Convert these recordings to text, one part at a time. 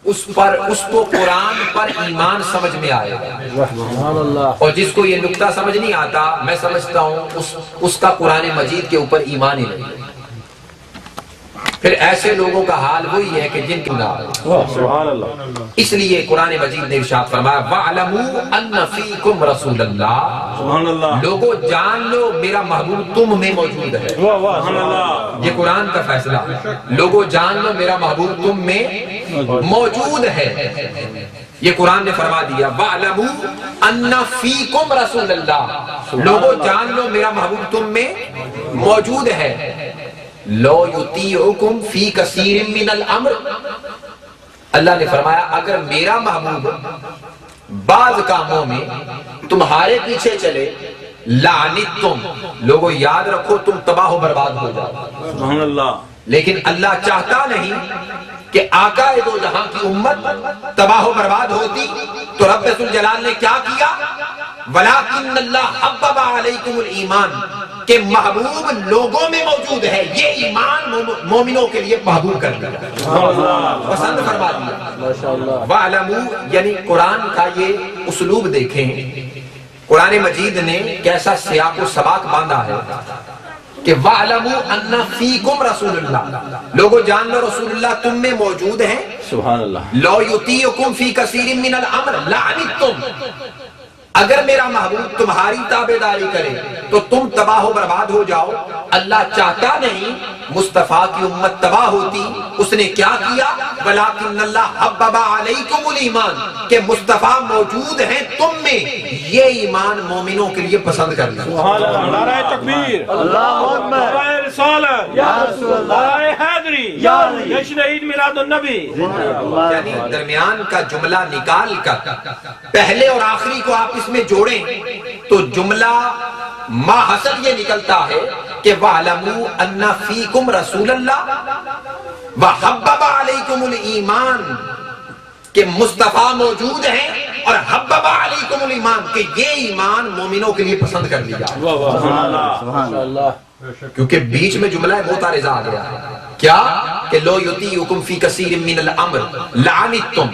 اس کو قرآن پر ایمان سمجھ میں آئے گا، اور جس کو یہ نکتہ سمجھ نہیں آتا، میں سمجھتا ہوں اس کا قرآن مجید کے اوپر ایمان ہی نہیں ہے۔ پھر ایسے لوگوں کا حال وہی ہے کہ جن کی سبحان اللہ۔ اس لیے قرآن مجید نے ارشاد فرمایا وَاعْلَمُوا أَنَّ فِيكُمْ رَسُولَ اللَّهِ، سبحان اللہ۔ لوگوں جان لو میرا محبوب تم میں موجود ہے۔ سبحان اللہ۔ یہ قرآن کا فیصلہ، لوگوں جان لو میرا محبوب تم میں موجود ہے۔ یہ قرآن نے فرما دیا وَاعْلَمُوا أَنَّ فِيكُمْ رَسُولَ اللَّهِ، لوگوں جان لو میرا محبوب تم میں موجود ہے۔ لو یطیعکم فی کثیر من الامر، اللہ نے فرمایا اگر میرا محبوب بعض کاموں میں تمہارے پیچھے چلے لعنتم، لوگوں یاد رکھو تم تباہ و برباد ہو جاؤ۔ سبحان اللہ۔ لیکن اللہ چاہتا نہیں کہ آقا دو جہاں کی امت تباہ و برباد ہوتی، تو رب ذوالجلال نے کیا کیا؟ وَلَٰكِنَّ اللَّهَ حَبَّبَ عَلَيْكُمُ الْإِيمَانَ، کہ محبوب لوگوں میں موجود ہے، یہ ایمان مومنوں کے لیے محبوب کر دیا، پسند فرما دیا۔ وَاعْلَمُوا، یعنی قرآن کا یہ اسلوب دیکھیں، قرآن مجید نے کیسا سیاق و سباق باندھا ہے کہ وَاعْلَمُوا أَنَّ فِيكُمْ رَسُولُ اللَّهِ، لوگوں جان لو رسول اللہ تم میں موجود ہیں۔ سبحان اللہ۔ لو یطیعکم فی کثیر من الامر لعنتم، اگر میرا محبوب تمہاری تابعداری کرے تو تم تباہ و برباد ہو جاؤ۔ اللہ چاہتا نہیں مصطفیٰ کی امت تباہ ہوتی، اس نے کیا کیا؟ وَلَٰكِنَّ اللَّهَ حَبَّبَ عَلَيْكُمُ الْإِيمَانَ، کہ مصطفیٰ موجود ہیں تم میں، یہ ایمان مومنوں کے لیے پسند کر لیا۔ سبحان اللہ۔ نعرہ تکبیر، اللہ اکبر، نعرہ رسالت، یا رسول اللہ، نعرہ حیدری، یا جشن عید میلاد النبی۔ یعنی درمیان کا جملہ نکال کر پہلے اور آخری کو آپ اس میں جوڑیں تو جملہ ماحصل یہ نکلتا ہے کہ وَاعْلَمُوا أَنَّ فِيكُمْ رَسُولَ اللَّهِ وَحَبَّبَ عَلَيْكُمُ الْإِيمَانَ، کہ مصطفیٰ موجود ہیں، اور حبب علیکم الایمان، کہ یہ ایمان مومنوں کے لیے پسند کر لیا۔ سبحان اللہ۔ کیونکہ بیچ میں جملہ بہت عارضہ آ گیا، کیا کہ لو یطیعکم فی کثیر من الامر لعنتم،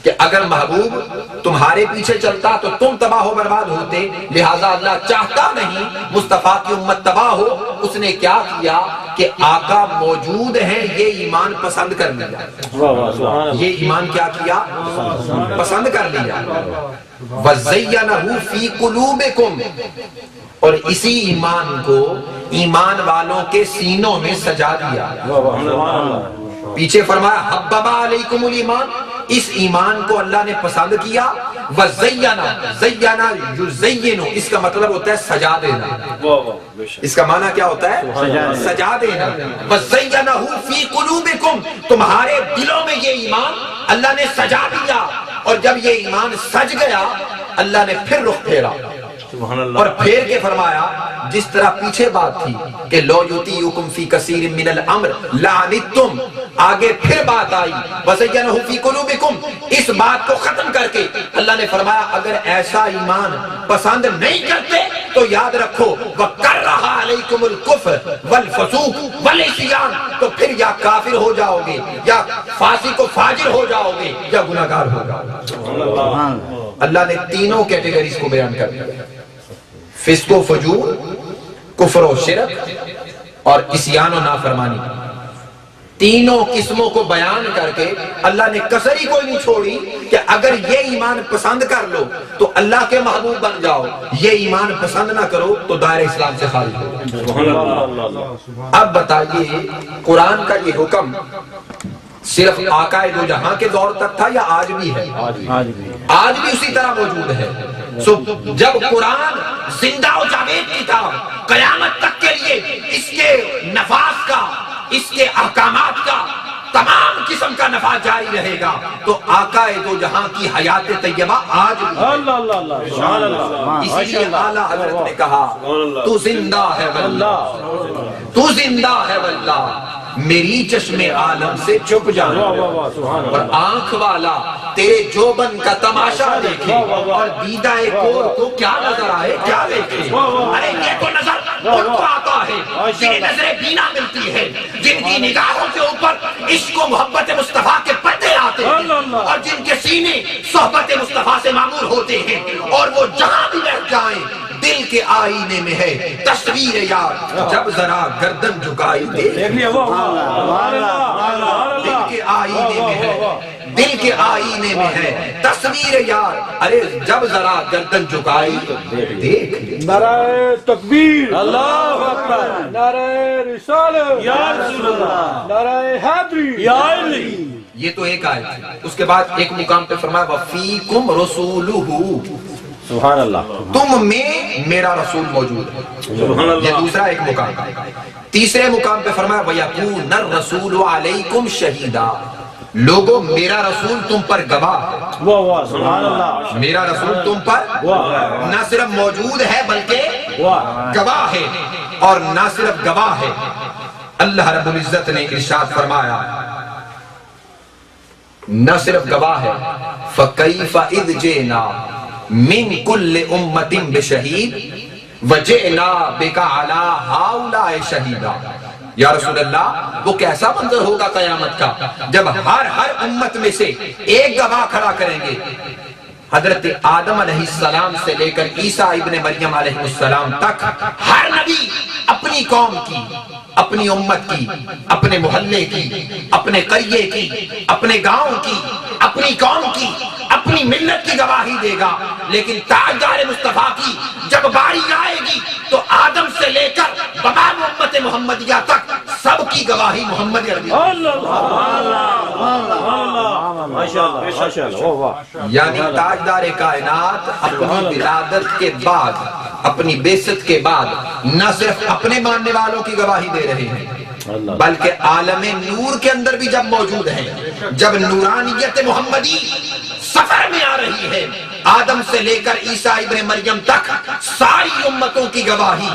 کہ اگر محبوب تمہارے پیچھے چلتا تو تم تباہ و برباد ہوتے، لہٰذا اللہ چاہتا نہیں مصطفیٰ کی امت تباہ ہو، اس نے کیا کیا کہ آقا موجود ہیں، یہ ایمان پسند کر لیا۔ یہ ایمان کیا کیا؟ پسند کر لیا۔ وَزَيَّنَهُ فِي قُلُوبِكُمْ، اور اسی ایمان کو ایمان والوں کے سینوں میں سجا دیا۔ پیچھے فرمایا حبب علیکم الایمان، اس ایمان کو اللہ نے پسند کیا۔ وَزَيَّنَا، زَيَّنَا یُزَيِّنُ، اس کا مطلب ہوتا ہے سجا دینا۔ اس کا معنی کیا ہوتا ہے؟ سجا دینا۔ وَزَيَّنَهُ فِي قُلُوبِكُمْ، تمہارے دلوں میں یہ ایمان اللہ نے سجا دیا، اور جب یہ ایمان سج گیا اللہ نے پھر رخ پھیرا، اور پھیر کے فرمایا جس طرح پیچھے بات تھی کہ لو یطیعکم فی کثیر من الامر لعنتم، آگے پھر بات آئی وزینہ فی قلوبکم، اس بات کو ختم کر کے اللہ نے فرمایا اگر ایسا ایمان پسند نہیں کرتے تو یاد رکھو وَكَرَّهَ عَلَيْكُمُ الْكُفْرَ وَالْفُسُوقَ وَالْعِصْيَانَ، تو پھر یا کافر ہو جاؤ گے یا فاسق و فاجر ہو جاؤ گے یا گناہگار ہو جاؤ گے۔ اللہ نے تینوں کیٹیگریز کو بیان کر دیا، فسق و فجور، کفر و شرک اور عصیان و نافرمانی، تینوں قسموں کو بیان کر کے اللہ نے کسر ہی کوئی نہیں چھوڑی کہ اگر یہ ایمان پسند کر لو تو اللہ کے محبوب بن جاؤ، یہ ایمان پسند نہ کرو تو دائرہ اسلام سے خارج ہو۔ اب بتائیے قرآن کا یہ حکم صرف آقا دو جہاں کے دور تک تھا یا آج بھی ہے؟ آج بھی اسی طرح موجود ہے۔ جب قرآن زندہ و جاوید کتاب قیامت تک کے لیے اس کے نفاذ کا، اس کے احکامات کا تمام قسم کا نفاذ جاری رہے گا تو آقا دو جہاں کی حیات طیبہ آج بھی، اسی لیے اعلیٰ حضرت نے کہا تو زندہ ہے واللہ، تو زندہ ہے واللہ، میری چشم عالم سے چھپ جانا اور آنکھ والا تیرے جوبن کا تماشا دیکھے اور دیدہ کور کو کیا نظر آئے کیا دیکھے۔ ارے یہ تو نظر ان کو آتا ہے جنہیں نظر بینا ملتی ہے، جن کی نگاہوں کے اوپر عشق و محبت مصطفیٰ کے پردے آتے ہیں، اور جن کے سینے صحبت مصطفیٰ سے معمور ہوتے ہیں اور وہ جہاں بھی بیٹھ جائیں دل کے آئینے میں ہے تصویر یار جب ذرا گردن جھکائی دیکھ لیا دل کے آئینے میں ہے دل کے آئینے میں ہے تصویر یار ارے جب ذرا گردن جھکائی دیکھ نعرہ تکبیر اللہ اکبر نعرہ رسالت یا رسول اللہ نعرہ حیدری یا علی یہ تو ایک آیت ہے اس کے بعد ایک مقام پہ فرمایا وَفِيكُمْ رَسُولُهُ سبحان اللہ تم میں میرا رسول موجود ہے یہ دوسرا ایک مقام ہے تیسرے مقام پہ فرمایا وَيَكُونَ الرَّسُولُ عَلَيْكُمْ شَهِيدًا لوگوں میرا رسول تم پر گواہ سبحان اللہ میرا رسول تم پر نہ صرف موجود ہے بلکہ گواہ ہے اور نہ صرف گواہ ہے اللہ رب العزت نے ارشاد فرمایا نہ صرف گواہ ہے فَكَيْفَ إِذْ جِئْنَا مِنْ كُلِّ أُمَّةٍ بِشَهِيدٍ وَجِئْنَا بِكَ عَلَىٰ هَٰؤُلَاءِ شَهِيدًا یا رسول اللہ وہ کیسا منظر ہوگا قیامت کا جب ہر امت میں سے ایک گواہ کھڑا کریں گے حضرت آدم علیہ السلام سے لے کر عیسیٰ ابن مریم علیہ السلام تک ہر نبی اپنی قوم کی اپنی امت کی اپنے محلے کی اپنے قریے کی اپنے گاؤں کی اپنی قوم کی اپنی ملت کی گواہی دے گا لیکن تاجدار مصطفیٰ کی جب باری آئے گی تو آدم سے لے کر تمام امت محمدیہ تک سب کی گواہی محمد عربی یعنی تاجدار کائنات اپنی ولادت کے بعد اپنی بعثت کے بعد نہ صرف اپنے ماننے والوں کی گواہی دے رہے ہیں بلکہ عالم نور کے اندر بھی جب موجود ہیں جب نورانیت محمدی سفر میں آ رہی ہے آدم سے لے کر عیسیٰ ابن مریم تک ساری امتوں کی گواہی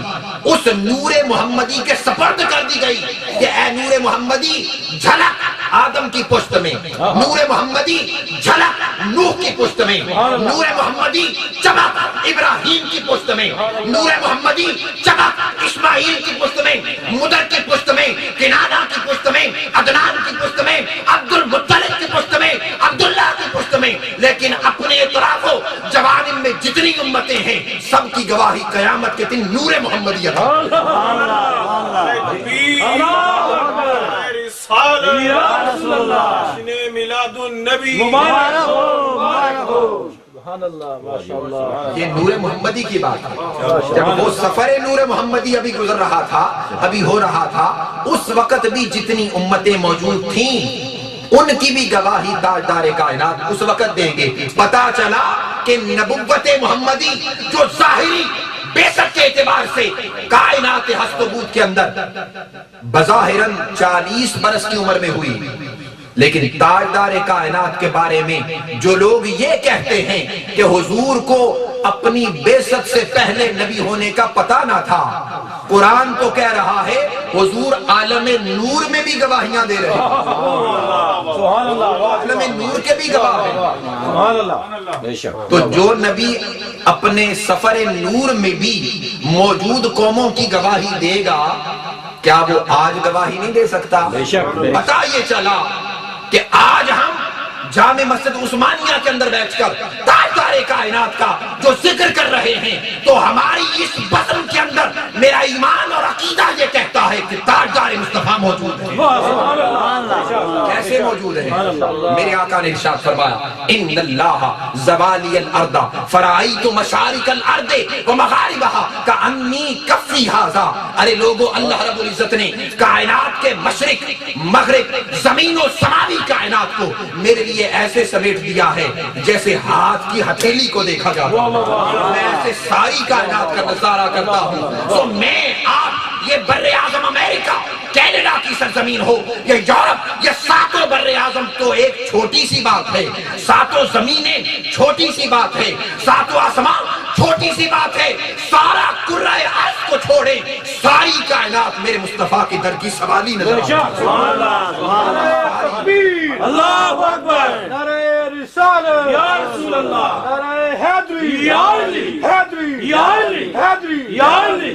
اس نور محمدی کے سپرد کر دی گئی کہ اے نور محمدی جھلک آدم کی پشت میں نور محمدی جھلک نوح کی پشت میں نور محمدی چمک ابراہیم کی پشت میں نور محمدی چمک اسماعیل کی پشت میں مدر کی پشت میں کنانہ کی پشت میں عدنان کی پشت میں عبد المطلب کی پشت میں عبداللہ کی پشت میں لیکن اپنے اطراف جوانب میں جتنی امتیں ہیں سب کی گواہی قیامت کے دن نور محمدیت میلاد النبی یہ نور محمدی کی بات ہے جب وہ سفر نور محمدی ابھی گزر رہا تھا ابھی ہو رہا تھا اس وقت بھی جتنی امتیں موجود تھیں ان کی بھی گواہی تاجدار کائنات اس وقت دیں گے پتا چلا کہ نبوت محمدی جو ظاہری بعثت کے اعتبار سے کائنات ہست و بود کے اندر بظاہراً 40 برس کی عمر میں ہوئی لیکن تاجدار کائنات کے بارے میں جو لوگ یہ کہتے ہیں کہ حضور کو اپنی بعثت سے پہلے نبی ہونے کا پتہ نہ تھا قرآن تو کہہ رہا ہے حضور عالم نور میں بھی گواہیاں دے رہے ہیں عالم نور کے بھی گواہ ہیں تو جو نبی اپنے سفر نور میں بھی موجود قوموں کی گواہی دے گا کیا وہ آج گواہی نہیں دے سکتا پتہ یہ چلا کہ آج ہم جامع مسجد عثمانیہ کے اندر بیٹھ کر تاجدار کائنات کا جو ذکر کر رہے ہیں تو ہماری اس بزم کے اندر میرا ایمان اور عقیدہ یہ کہتا ہے کہ تاجدار مصطفیٰ موجود ہے کیسے موجود ہے میرے آقا نے ارشاد فرمایا ان اللہ زوالی الارض فرائیت مشارق الارض ومغاربها کانی کفی ھذا ارے لوگو اللہ رب العزت نے کائنات کے مشرق مغرب زمین و سماوی کائنات کو میرے لیے ایسے سمیٹ دیا ہے جیسے ہاتھ کی ہتھیلی کو دیکھا جاتا ہے میں ایسے ساری کائنات کا نظارہ کرتا ہوں تو میں آپ یہ بر اعظم امریکہ کینیڈا کی سرزمین ہو یہ یورپ یہ ساتوں بر اعظم تو ایک چھوٹی سی بات ہے ساتوں زمینیں چھوٹی سی بات ہے ساتوں آسمان چھوٹی سی بات ہے سارا کرۂ ارض کو چھوڑے ساری کائنات میرے مصطفیٰ کی در کی سوالی نظر اللہ اکبر نعرہ رسالت یا رسول اللہ نعرہ حیدری یا علی حیدری یا علی حیدری یا علی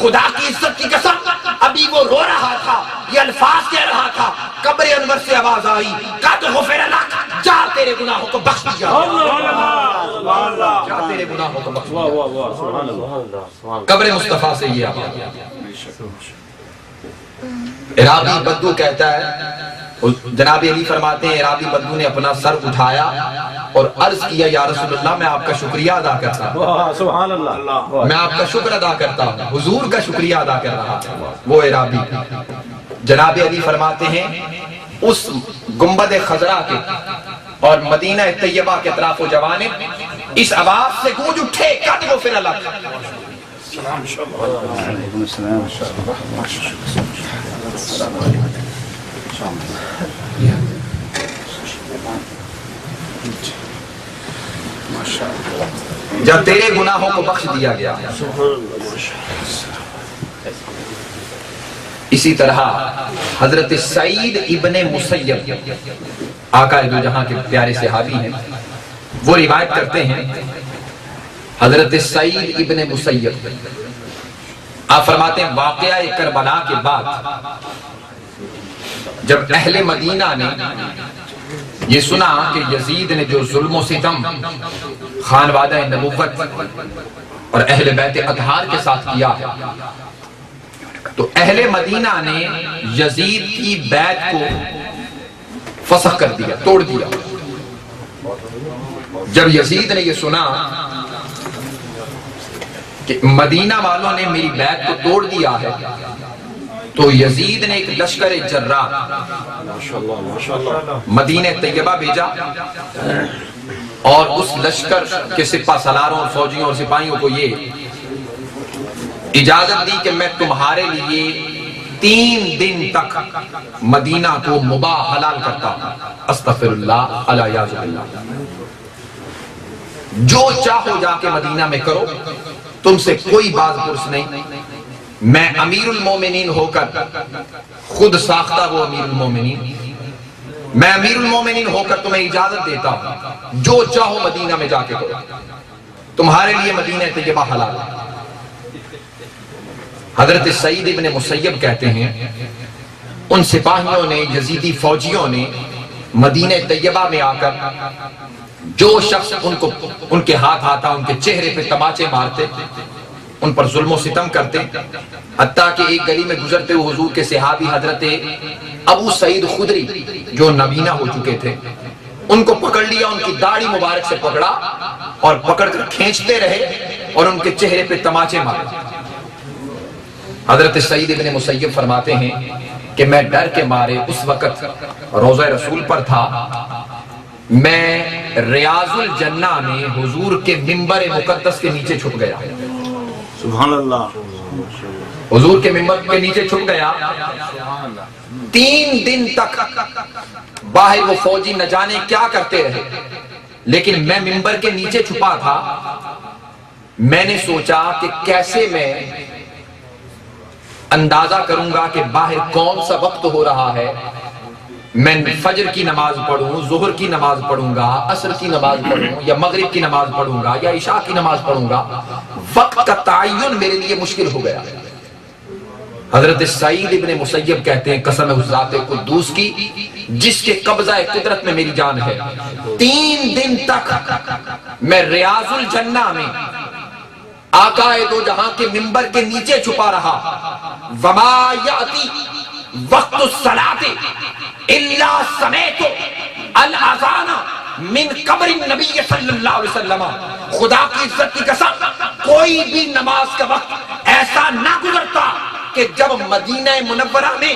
خدا کی عزت کی قسم ابھی وہ رو رہا تھا، یہ الفاظ کہہ رہا تھا، قبر انور سے آواز آئی قد غفر لک، جا تیرے گناہوں کو بخش دیا، جا تیرے گناہوں کو بخش دیا۔ قبر مصطفیٰ سے یہ آواز۔ عرابی بدو کہتا ہے، جناب علی فرماتے ہیں عرابی بدو نے اپنا سر اٹھایا اور عرض کیا یا رسول اللہ میں آپ کا شکریہ ادا کرتا ہوں، سبحان اللہ، میں آپ کا شکر ادا کرتا ہوں، حضور کا شکریہ ادا کر رہا ہے وہ عرابی۔ جناب علی فرماتے ہیں اس گنبد خضرا کے اور مدینہ طیبہ کے اطراف و جوانب اس آواز سے گونج اٹھے قد غفر لک۔ جب تیرے گناہوں کو بخش دیا گیا۔ اسی طرح حضرت سعید ابن مسیب آقا دو جہاں کے پیارے صحابی ہیں، وہ روایت کرتے ہیں حضرت سعید ابن مسیب آپ فرماتے ہیں واقعہ کربلا کے بعد جب اہل مدینہ نے یہ سنا کہ یزید نے جو ظلم و ستم خانوادہ نبوت اور اہل بیت اطہار کے ساتھ کیا ہے، تو اہل مدینہ نے یزید کی بیعت کو فسخ کر دیا، توڑ دیا۔ جب یزید نے یہ سنا کہ مدینہ والوں نے میری بیعت کو توڑ دیا ہے، تو یزید نے ایک لشکر جرار مدینہ طیبہ بھیجا اور اس لشکر کے سپہ سالاروں اور فوجیوں اور سپاہیوں کو یہ اجازت دی کہ میں تمہارے لیے 3 دن تک مدینہ کو مباح حلال کرتا ہوں، استغفر اللہ الیاذ باللہ، جو چاہو جا کے مدینہ میں کرو، تم سے کوئی باز پرس نہیں، میں امیر المومنین ہو کر خود ساختہ وہ امیر المومنین، میں امیر المومنین ہو کر تمہیں اجازت دیتا ہوں، جو چاہو مدینہ میں جا کے کرو، تمہارے لیے مدینہ طیبہ حلال ہے۔ حضرت سعید ابن مسیب کہتے ہیں ان سپاہیوں نے، یزیدی فوجیوں نے مدینہ طیبہ میں آ کر جو شخص ان کے ہاتھ آتا، ان کے چہرے پہ تماچے مارتے، ان پر ظلم و ستم کرتے، حتیٰ کہ ایک گلی میں گزرتے ہوئے حضور کے صحابی حضرت ابو سعید خدری جو نابینا ہو چکے تھے، ان کو پکڑ لیا، ان کی داڑھی مبارک سے پکڑا اور پکڑ کر کھینچتے رہے اور ان کے چہرے پہ تماچے مارے۔ حضرت سعید ابن مسیب فرماتے ہیں کہ میں ڈر کے مارے اس وقت روضہ رسول پر تھا، میں ریاض الجنہ میں حضور کے منبر مقدس کے نیچے چھپ گیا، سبحان اللہ، حضور کے منبر کے نیچے چھپ گیا۔ 3 دن تک باہر وہ فوجی نہ جانے کیا کرتے رہے، لیکن میں منبر کے نیچے چھپا تھا۔ میں نے سوچا کہ کیسے میں اندازہ کروں گا کہ باہر کون سا وقت ہو رہا ہے، میں فجر کی نماز پڑھوں، ظہر کی نماز پڑھوں گا، عصر کی نماز پڑھوں یا مغرب کی نماز پڑھوں گا یا عشاء کی نماز پڑھوں گا، وقت کا تعین میرے لیے مشکل ہو گیا۔ حضرت سعید ابن مسیب کہتے ہیں قسم اس ذات قدوس کی جس کے قبضہ قدرت میں میری جان ہے، 3 دن تک میں ریاض الجنہ میں آقا دو جہاں کے منبر کے نیچے چھپا رہا۔ وما یاتی وقت الصلاۃ الا سمعت الاذان من قبر النبی صلی اللہ علیہ وسلم، خدا کی عزت کی قسم کوئی بھی نماز کا وقت ایسا نہ گزرتا کہ جب مدینہ منورہ میں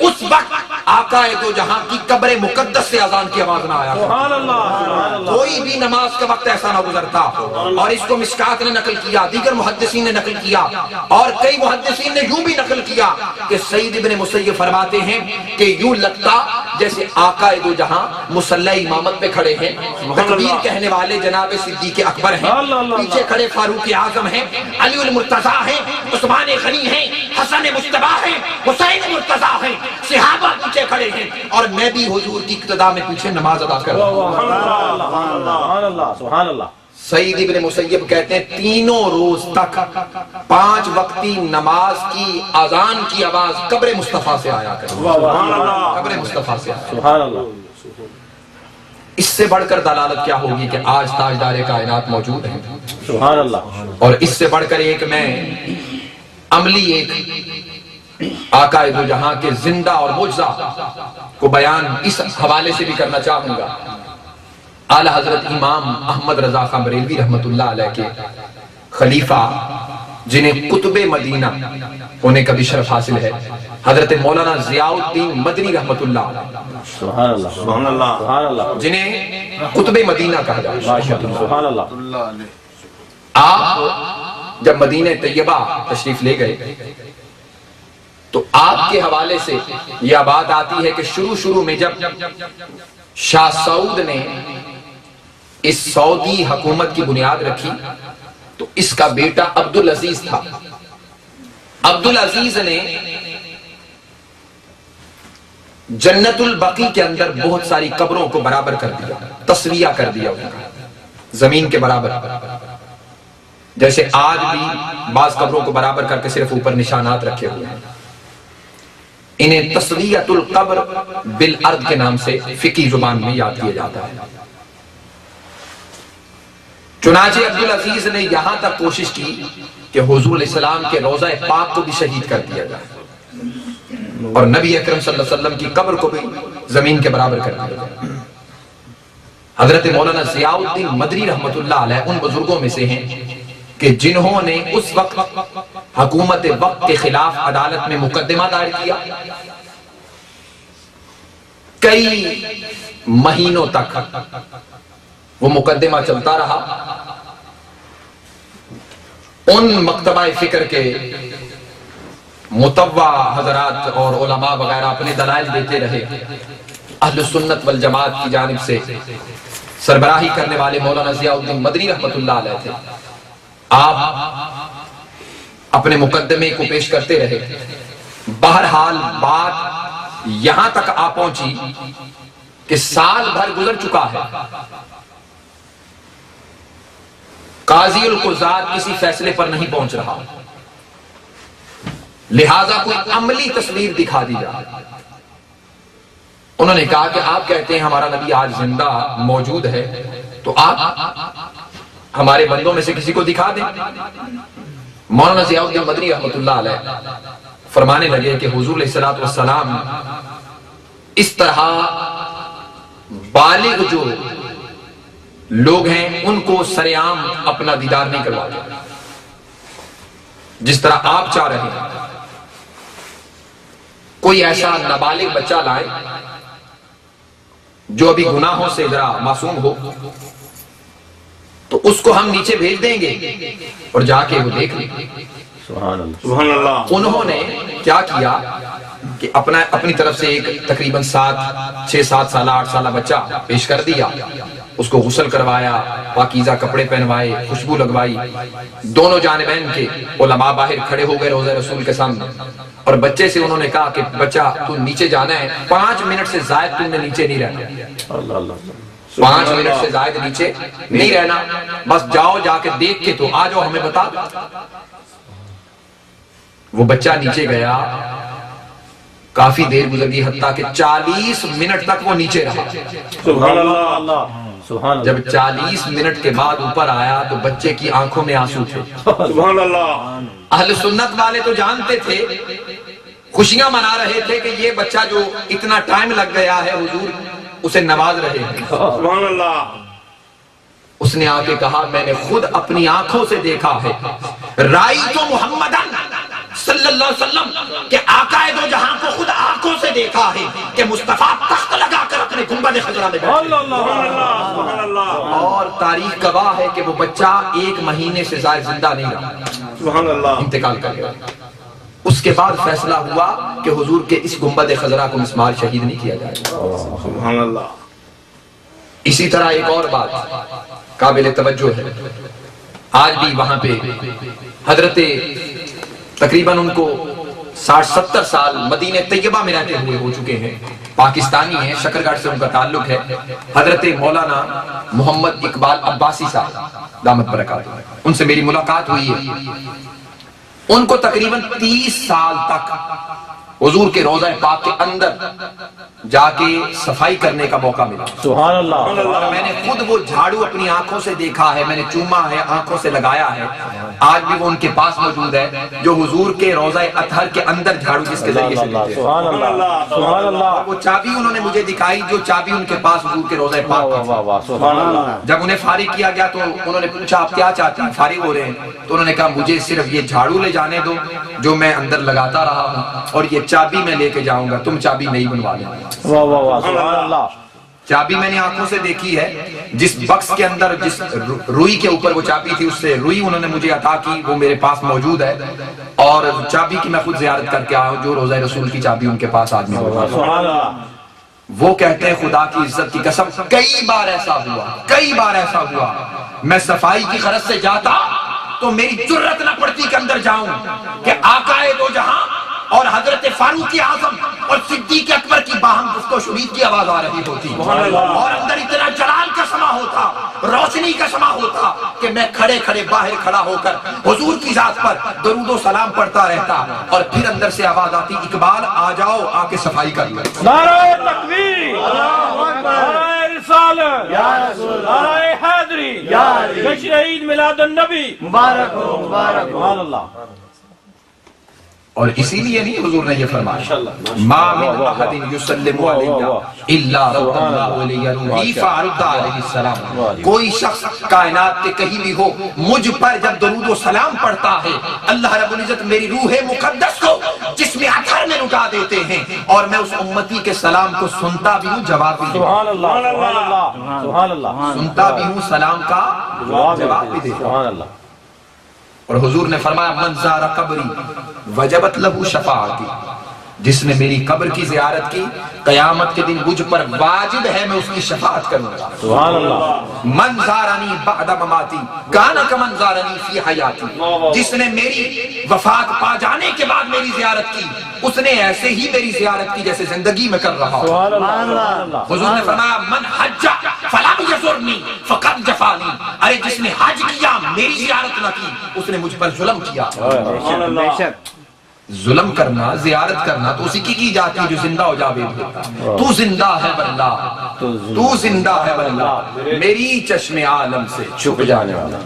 اس وقت آقا دو جہاں کی قبر مقدس سے اذان کی آواز نہ آیا۔ سبحان اللہ، کوئی بھی نماز کا وقت ایسا نہ گزرتا۔ اور اس کو مشکات نے نقل کیا، دیگر محدثین نے نقل کیا، اور کئی محدثین نے یوں بھی نقل کیا کہ سعید ابن مسیب فرماتے ہیں کہ یوں لگتا جیسے آقا دو جہاں مصلی امامت پہ کھڑے ہیں، تکبیر کہنے والے جناب صدیق اکبر ہیں، پیچھے کھڑے فاروق اعظم ہیں، علی المرتضیٰ ہیں، عثمان غنی ہیں، حسن مجتبیٰ ہیں، حسین مرتضیٰ ہیں، صحابہ پیچھے کھڑے ہیں، اور میں بھی حضور کی اقتداء میں پیچھے نماز ادا کر رہا ہوں۔ سبحان اللہ، سبحان اللہ۔ سعید ابن مسیب کہتے ہیں 3 روز تک 5 وقتی نماز کی اذان کی آواز قبر مصطفیٰ سے آیا کرے، قبر مصطفیٰ سے آیا۔ سبحان اللہ۔ اس سے بڑھ کر دلالت کیا ہوگی کہ آج تاجدار کائنات موجود ہیں، سبحان اللہ۔ اور اس سے بڑھ کر ایک میں عملی ایک آقا دو جہاں کے زندہ اور معجزہ کو بیان اس حوالے سے بھی کرنا چاہوں گا۔ اعلی حضرت امام احمد رضا خان بریلوی رحمت اللہ علیہ کے خلیفہ جنہیں قطب مدینہ ہونے کا بھی شرف حاصل ہے، حضرت مولانا ضیاء الدین مدنی رحمت اللہ علیہ، سبحان اللہ، سبحان اللہ، سبحان اللہ، جنہیں قطب مدینہ کہا جاتا ہے۔ سبحان اللہ۔ آپ جب مدینہ طیبہ تشریف لے گئے تو آپ کے حوالے سے یہ بات آتی ہے کہ شروع میں جب شاہ سعود نے اس سعودی حکومت کی بنیاد رکھی تو اس کا بیٹا عبدالعزیز تھا۔ عبدالعزیز نے جنت البقیع کے اندر بہت ساری قبروں کو برابر کر دیا، تسویہ کر دیا ان کا، زمین کے برابر، جیسے آج بھی بعض قبروں کو برابر کر کے صرف اوپر نشانات رکھے ہوئے ہیں۔ انہیں تسویۃ القبر بالارض کے نام سے فقہی زبان میں یاد کیا جاتا ہے۔ چنانچہ عبدالعزیز نے یہاں تک کوشش کی کہ حضور علیہ السلام کے روضہ پاک کو بھی شہید کر دیا جائے اور نبی اکرم صلی اللہ علیہ وسلم کی قبر کو بھی زمین کے برابر کر دیا جائے۔ حضرت مولانا ضیاء الدین مدنی رحمت اللہ علیہ ان بزرگوں میں سے ہیں کہ جنہوں نے اس وقت حکومت وقت کے خلاف عدالت میں مقدمہ دائر کیا، کئی مہینوں تک وہ مقدمہ چلتا رہا۔ ان مکتبہ فکر کے متوع حضرات اور علماء وغیرہ اپنے دلائل دیتے رہے۔ اہل سنت والجماعت کی جانب سے سربراہی کرنے والے مولانا ضیاء الدین مدنی رحمت اللہ علیہ تھے۔ آپ اپنے مقدمے کو پیش کرتے رہے۔ بہرحال بات یہاں تک آ پہنچی کہ سال بھر گزر چکا ہے، قاضی القضات کسی فیصلے پر نہیں پہنچ رہا، لہذا کوئی عملی تصویر دکھا دی جائے۔ انہوں نے کہا کہ آپ کہتے ہیں ہمارا نبی آج زندہ موجود ہے، تو آپ ہمارے بندوں میں سے کسی کو دکھا دیں۔ مولانا ضیاء الدین مدنی رحمت اللہ علیہ فرمانے لگے کہ حضور علیہ السلام اس طرح بالغ جو لوگ ہیں ان کو سرعام اپنا دیدار نہیں کرواتے جس طرح آپ چاہ رہے ہیں۔ کوئی ایسا نابالغ بچہ لائے جو ابھی گناہوں سے ذرا معصوم ہو، تو اس کو ہم نیچے بھیج دیں گے اور جا کے وہ دیکھ لیں۔ سبحان اللہ۔ انہوں نے کیا کیا کہ اپنی طرف سے ایک تقریباً 6-7 سالہ 8 سالہ بچہ پیش کر دیا، اس کو غسل کروایا، پاکیزہ کپڑے پہنوائے، خوشبو لگوائی۔ دونوں جانبین کے علماء باہر کھڑے ہو گئے روضہ رسول کے سامنے، اور بچے سے انہوں نے کہا کہ بچہ تو نیچے جانا ہے، 5 منٹ سے زائد تم نے نیچے نہیں رہنا، 5 منٹ سے زائد نیچے نہیں رہنا، بس جاؤ، جا کے دیکھ کے تو آ جاؤ، ہمیں بتا۔ وہ بچہ نیچے گیا، کافی دیر گزر گئی، حتیٰ کہ 40 منٹ تک وہ نیچے رہا۔ سبحان اللہ۔ جب 40 منٹ کے بعد اوپر آیا تو بچے کی آنکھوں میں آنسو تھے۔ سبحان اللہ۔ اہل سنت والے تو جانتے تھے، خوشیاں منا رہے تھے کہ یہ بچہ جو اتنا ٹائم لگ گیا ہے حضور اسے نواز رہے ہیں۔ سبحان اللہ۔ اس نے آ کے کہا میں نے خود اپنی آنکھوں سے دیکھا ہے، رائیت محمدن صلی اللہ علیہ وسلم کہ آقا دو جہاں کو خود آنکھوں سے دیکھا ہے کہ مصطفیٰ تخت لگا کر اپنے گنبد خضرا میں بیٹھے، اور تاریخ گواہ ہے کہ وہ بچہ 1 مہینے سے زائد زندہ نہیں رہا، سبحان اللہ، انتقال کر گیا۔ اس کے بعد فیصلہ ہوا کہ حضور کے اس گنبد خضرا کو مسمار شہید نہیں کیا جائے گا۔ سبحان اللہ۔ اسی اسی طرح ایک اور بات قابل توجہ ہے، آج بھی وہاں پہ حضرت تقریباً ان کو 60-70 سال مدینہ طیبہ میں رہتے ہوئے ہو چکے ہیں، پاکستانی ہیں، شکرگڑھ سے ان کا تعلق ہے، حضرت مولانا محمد اقبال عباسی صاحب دامت برکاتہ، ان سے میری ملاقات ہوئی ہے۔ ان کو تقریباً 30 سال تک حضور کے روضہ پاک کے اندر جا کے صفائی کرنے کا موقع ملا. سبحان اللہ. اور میں نے خود وہ جھاڑو اپنی آنکھوں سے دیکھا ہے, میں نے چوما ہے, آنکھوں سے لگایا ہے. آج بھی وہ ان کے پاس موجود ہے جو حضور کے روضہ اطہر کے اندر جھاڑو جس کے ذریعے سے لیتے ہیں. سبحان اللہ. سبحان اللہ. وہ چابی انہوں نے مجھے دکھائی جو چابی ان کے پاس حضور کے روضہ پاک کی تھی. سبحان اللہ. جب انہیں فارغ کیا گیا تو انہوں نے پوچھا آپ کیا چاہتے ہیں, فارغ ہو رہے ہیں؟ تو انہوں نے کہا مجھے صرف یہ جھاڑو لے جانے دو جو میں اندر لگاتا رہا ہوں, اور یہ چابی میں لے کے جاؤں گا, تم چابی نہیں بنوا لینا. واہ واہ واہ. سبحان اللہ. چابی میں نے آنکھوں سے دیکھی ہے, جس بکس کے اندر جس روئی کے اوپر وہ چابی تھی اس سے روئی انہوں نے مجھے عطا کی, وہ میرے پاس موجود ہے. اور چابی کی میں خود زیارت کر کے آیا ہوں جو روضہ رسول کی چابی ان کے پاس آدمی ہوگا. سبحان اللہ. وہ کہتے ہیں خدا کی عزت کی قسم کئی بار ایسا ہوا میں صفائی کی غرض سے جاتا تو میری جرت نہ پڑتی کہ اندر جاؤں کہ آقا دو جہاں اور حضرت فاروق اعظم اور صدیق اکبر کی باہم گفت و شنید کی آواز آ رہی ہوتی, اور اندر اتنا جلال کا سما ہوتا, روشنی کا سما ہوتا کہ میں کھڑے کھڑے باہر کھڑا ہو کر حضور کی ذات پر درود و سلام پڑھتا رہتا, اور پھر اندر سے آواز آتی اقبال آ جاؤ آ کے صفائی کر لو. نعرہ تکبیر, نعرہ رسالت, نعرہ حیدری, جشن عید میلاد النبی مبارک ہو, مبارک ہو. سبحان اللہ. اور اسی لیے نہیں حضور نے یہ فرمایا ما من احد یسلم علی الا رد اللہ علیہ روحی فارد علیہ السلام. کوئی شخص کائنات کے کہیں بھی ہو مجھ پر جب درود و سلام پڑھتا ہے اللہ رب العزت میری روح مقدس کو جس میں اطہر میں لٹا دیتے ہیں, اور میں اس امتی کے سلام کو سنتا بھی ہوں, جواب بھی دیتا ہوں. سبحان اللہ. سبحان اللہ. سنتا بھی ہوں, سلام کا جواب بھی دیتا ہوں. سبحان اللہ. اور حضور نے فرمایا من زار قبری وجبت لہو شفاعتی, جس نے میری قبر کی زیارت کی قیامت کے دن مجھ پر واجب ہے میں اس کی شفاعت کروں گا. سبحان اللہ. من زارنی بعد مماتی کان کمن زارنی فی حیاتی, جس نے میری وفات پا جانے کے بعد میری زیارت کی اس نے ایسے ہی میری زیارت کی جیسے زندگی میں کر رہا. سبحان اللہ. حضور نے فرمایا من حج فلم یزرنی فقد جفانی, ارے جس نے حج کیا میری زیارت نہ کی اس نے مجھ پر ظلم کیا. ظلم کرنا, زیارت کرنا تو اسی کی جاتی ہے جو زندہ ہو جاوے دیتا. تو زندہ ہے واللہ, تو زندہ ہے واللہ, میری چشم عالم سے چھپ جانے والا.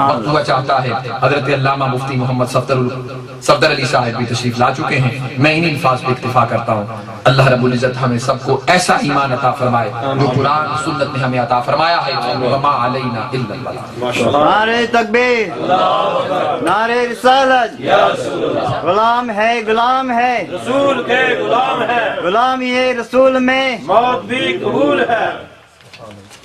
اور دعا چاہتا ہے. حضرت علامہ مفتی محمد صفدر علی صاحب بھی تشریف لا چکے ہیں, میں انہی الفاظ پہ اکتفا کرتا ہوں. اللہ رب العزت ہمیں سب کو ایسا ایمان عطا فرمائے جو قرآن سنت نے ہمیں عطا فرمایا ہے. وما علینا الا البلاغ. نعرہ تکبیر, نعرہ رسالت, غلام ہے غلام ہے رسول کے غلام ہے, غلامی ہے رسول میں موت بھی قبول ہے.